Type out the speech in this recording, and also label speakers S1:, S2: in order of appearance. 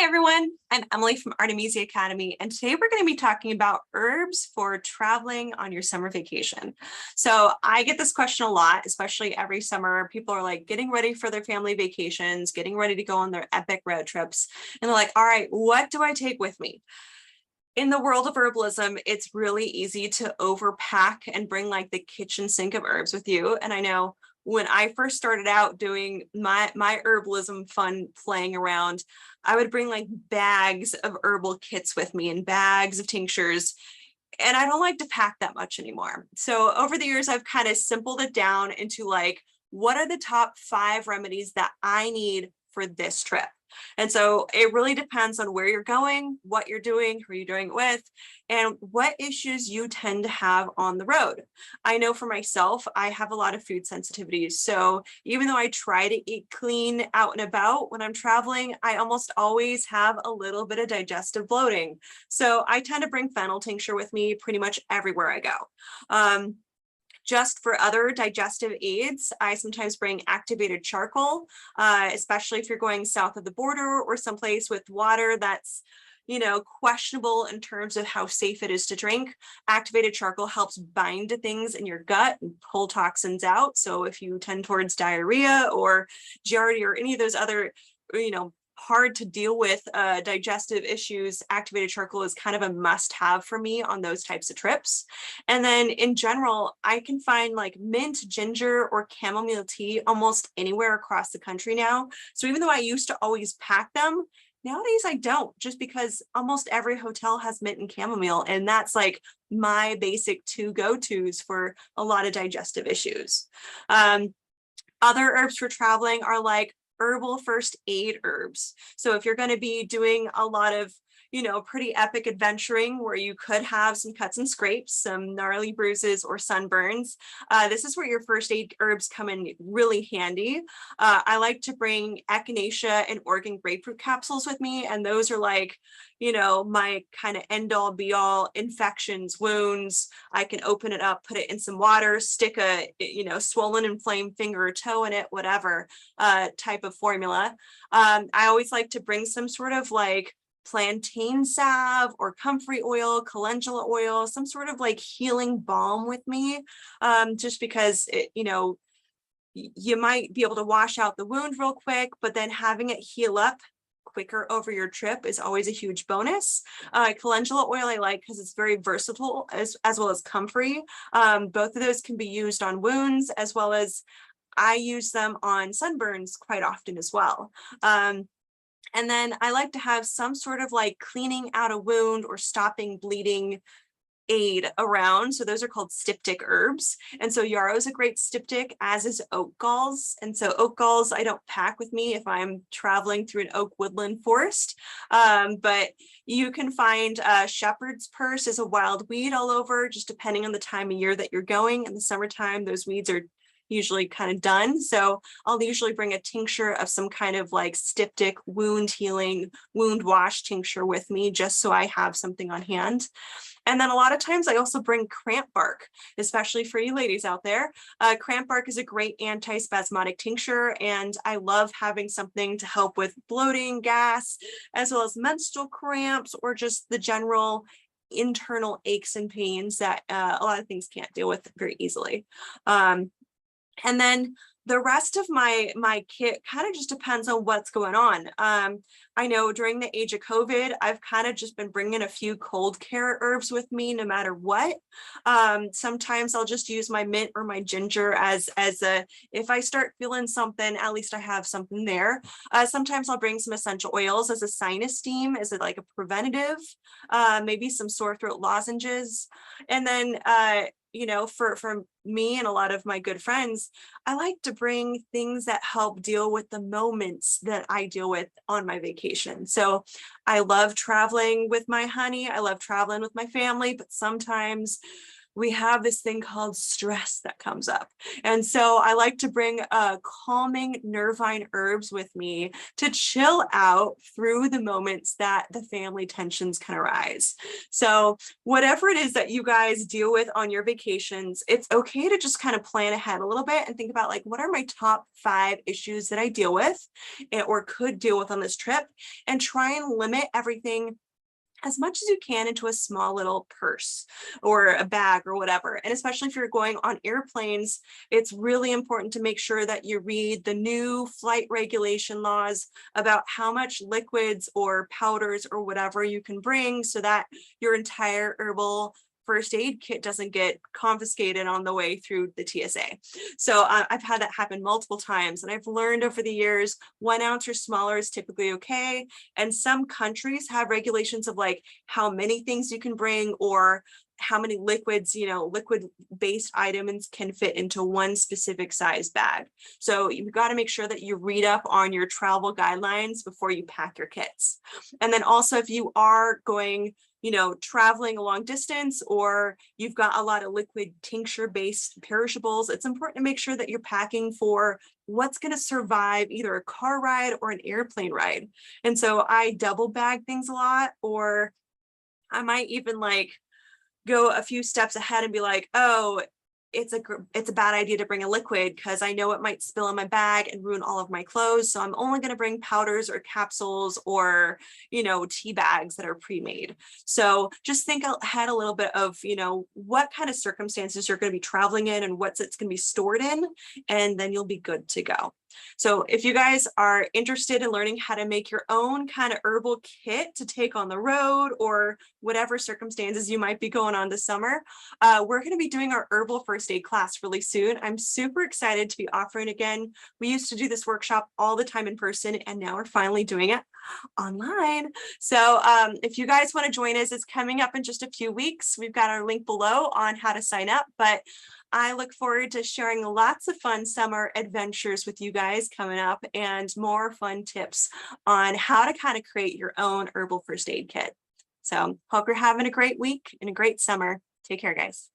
S1: Everyone, I'm Emily from Artemisia Academy, and today we're going to be talking about herbs for traveling on your summer vacation. So I get this question a lot, especially every summer. People are like getting ready for their family vacations, getting ready to go on their epic road trips, and they're like, all right, what do I take with me? In the world of herbalism, it's really easy to overpack and bring like the kitchen sink of herbs with you. And I know when I first started out doing my herbalism fun playing around, I would bring like bags of herbal kits with me and bags of tinctures. And I don't like to pack that much anymore. So over the years, I've kind of simpled it down into like, what are the top 5 remedies that I need for this trip? And so it really depends on where you're going, what you're doing, who you're doing it with, and what issues you tend to have on the road. I know for myself, I have a lot of food sensitivities. So even though I try to eat clean out and about when I'm traveling, I almost always have a little bit of digestive bloating. So I tend to bring fennel tincture with me pretty much everywhere I go. Just for other digestive aids, I sometimes bring activated charcoal, especially if you're going south of the border or someplace with water that's, questionable in terms of how safe it is to drink. Activated charcoal helps bind to things in your gut and pull toxins out. So if you tend towards diarrhea or giardia or any of those other, hard to deal with digestive issues, activated charcoal is kind of a must-have for me on those types of trips. And then in general, I can find like mint, ginger, or chamomile tea almost anywhere across the country now. So even though I used to always pack them, nowadays I don't, just because almost every hotel has mint and chamomile, and that's like my basic 2 go-tos for a lot of digestive issues. Other herbs for traveling are like herbal first aid herbs. So if you're going to be doing a lot of, pretty epic adventuring where you could have some cuts and scrapes, some gnarly bruises or sunburns, this is where your first aid herbs come in really handy. I like to bring echinacea and Oregon grapefruit capsules with me, and those are like, my kind of end all be all infections, wounds. I can open it up, put it in some water, stick a, swollen inflamed finger or toe in it, whatever type of formula. I always like to bring some sort of like plantain salve or comfrey oil, calendula oil, some sort of like healing balm with me, just because you might be able to wash out the wound real quick, but then having it heal up quicker over your trip is always a huge bonus. Calendula oil I like because it's very versatile, as well as comfrey. Both of those can be used on wounds, as well as I use them on sunburns quite often as well. And then I like to have some sort of like cleaning out a wound or stopping bleeding aid around. So those are called styptic herbs. And so yarrow is a great styptic, as is oak galls. And so oak galls I don't pack with me if I'm traveling through an oak woodland forest. But you can find shepherd's purse is a wild weed all over, just depending on the time of year that you're going. In the summertime, those weeds are usually kind of done. So I'll usually bring a tincture of some kind of like styptic wound healing, wound wash tincture with me, just so I have something on hand. And then a lot of times I also bring cramp bark, especially for you ladies out there. Cramp bark is a great anti-spasmodic tincture, and I love having something to help with bloating, gas, as well as menstrual cramps, or just the general internal aches and pains that a lot of things can't deal with very easily. And then the rest of my kit kind of just depends on what's going on. I know during the age of COVID, I've kind of just been bringing a few cold care herbs with me no matter what. Sometimes I'll just use my mint or my ginger as a, if I start feeling something, at least I have something there. Sometimes I'll bring some essential oils as a sinus steam, as like a preventative, maybe some sore throat lozenges. And then, for me and a lot of my good friends, I like to bring things that help deal with the moments that I deal with on my vacation. So I love traveling with my honey. I love traveling with my family, but sometimes we have this thing called stress that comes up. And so I like to bring calming nervine herbs with me to chill out through the moments that the family tensions can arise. So whatever it is that you guys deal with on your vacations, it's okay to just kind of plan ahead a little bit and think about like, what are my top 5 issues that I deal with or could deal with on this trip, and try and limit everything as much as you can into a small little purse or a bag or whatever. And especially if you're going on airplanes, it's really important to make sure that you read the new flight regulation laws about how much liquids or powders or whatever you can bring, so that your entire herbal first aid kit doesn't get confiscated on the way through the TSA. So I've had that happen multiple times, and I've learned over the years 1 ounce or smaller is typically okay. And some countries have regulations of like how many things you can bring, or how many liquids, liquid based items can fit into one specific size bag. So you've got to make sure that you read up on your travel guidelines before you pack your kits. And then also, if you are going traveling a long distance, or you've got a lot of liquid tincture based perishables, it's important to make sure that you're packing for what's going to survive either a car ride or an airplane ride. And so I double bag things a lot, or I might even like go a few steps ahead and be like, oh, it's a bad idea to bring a liquid because I know it might spill in my bag and ruin all of my clothes. So I'm only going to bring powders or capsules or, tea bags that are pre-made. So just think ahead a little bit of, what kind of circumstances you're going to be traveling in and what's it's going to be stored in, and then you'll be good to go. So if you guys are interested in learning how to make your own kind of herbal kit to take on the road, or whatever circumstances you might be going on this summer, we're going to be doing our herbal first aid class really soon. I'm super excited to be offering again. We used to do this workshop all the time in person, and now we're finally doing it online. So if you guys want to join us, it's coming up in just a few weeks. We've got our link below on how to sign up, but I look forward to sharing lots of fun summer adventures with you guys coming up, and more fun tips on how to kind of create your own herbal first aid kit. So hope you're having a great week and a great summer. Take care, guys.